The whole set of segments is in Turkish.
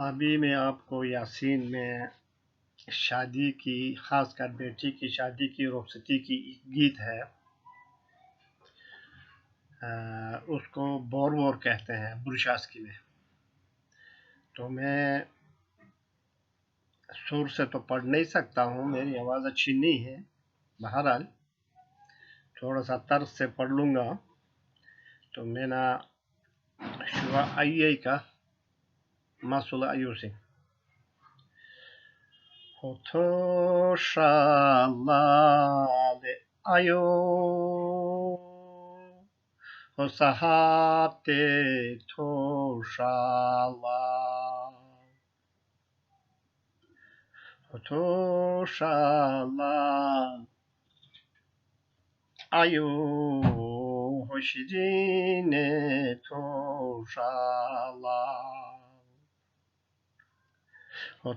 अभी मैं आपको यासीन में शादी की, खासकर बेटी की शादी की रुखसती की एक गीत है। उसको बोर वोर कहते हैं बुरशास्की में। तो मैं सुर से तो पढ़ नहीं सकता हूँ, मेरी आवाज़ अच्छी नहीं है। बहरहाल थोड़ा सा तर्ज से पढ़ लूँगा। तो मेरा शुआ आई का मसूल आयुसी होतो शालाले आयो Hosahate toshala Toshala Ayo Hoshirine toshala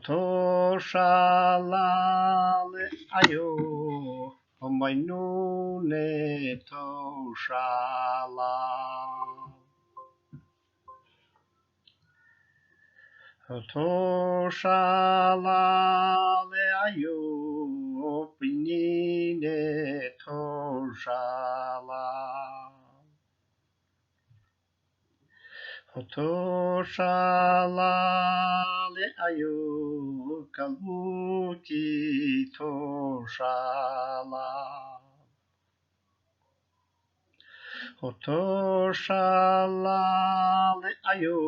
Toshala Ayo Homainune toshala Toshala ayo pinine toshala Toshala ayo kaluki toshala Toshala ayo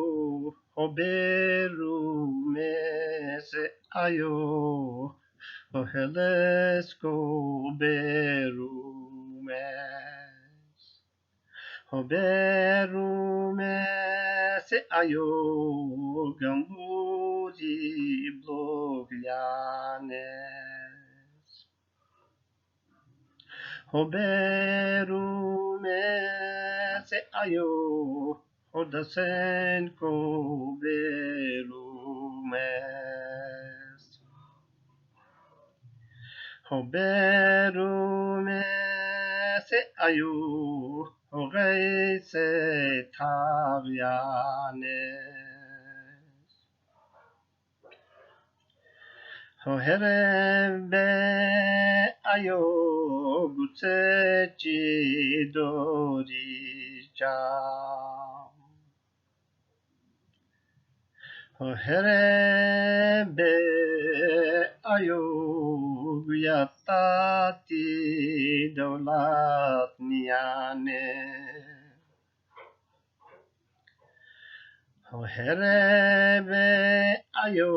Oberu mese ayo Ohelesko beru mes Oberu mese ayo Gambudi blogyanes Oberu mese ayo Odasen ko berumes Berumes ayu Ogeise tavianes Herebe ayo Gutsechi doricam Herebe ayo yatati dolat niane Herebe ayo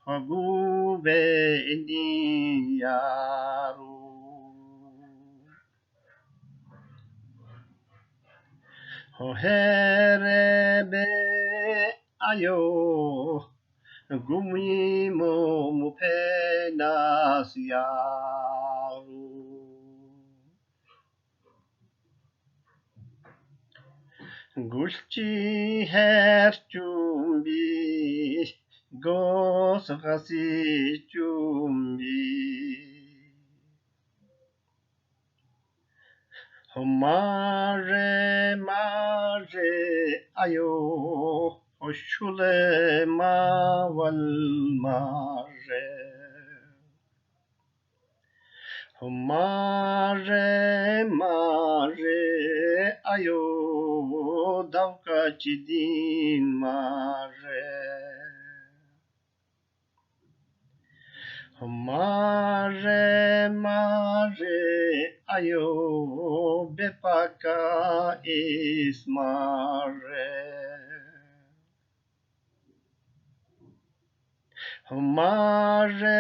hagube niyaru Herebe ayo Gumimo mupenas yaru Gulchi herchumbi Gos gasi chumbi Mare ayo Oshule mawal mare Mare ayo Davka chidin mare Mare ayo Bepaka ismare Mare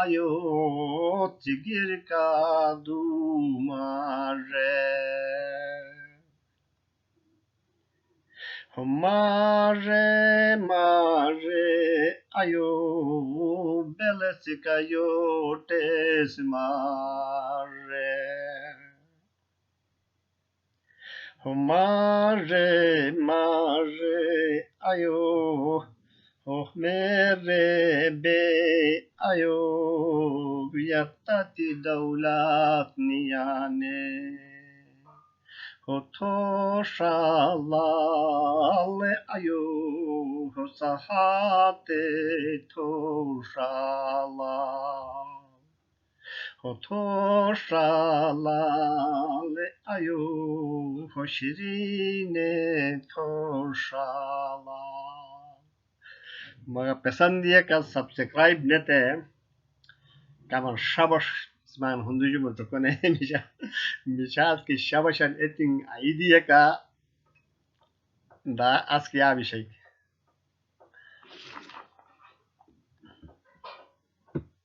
ayo Tigirka dumare Mare ayo Belesika yo tesmare Mare ayo Oh mere be ayo Yatati daulat niyane Hotoshalale ayu hosahate toshala. Hotoshalale ayu hoshirine toshala. Mga pesan diye ka subscribe nete kaman shabash zman hunduju mutokone mishat ki shabashan etin aidiye ka da aski abi şey.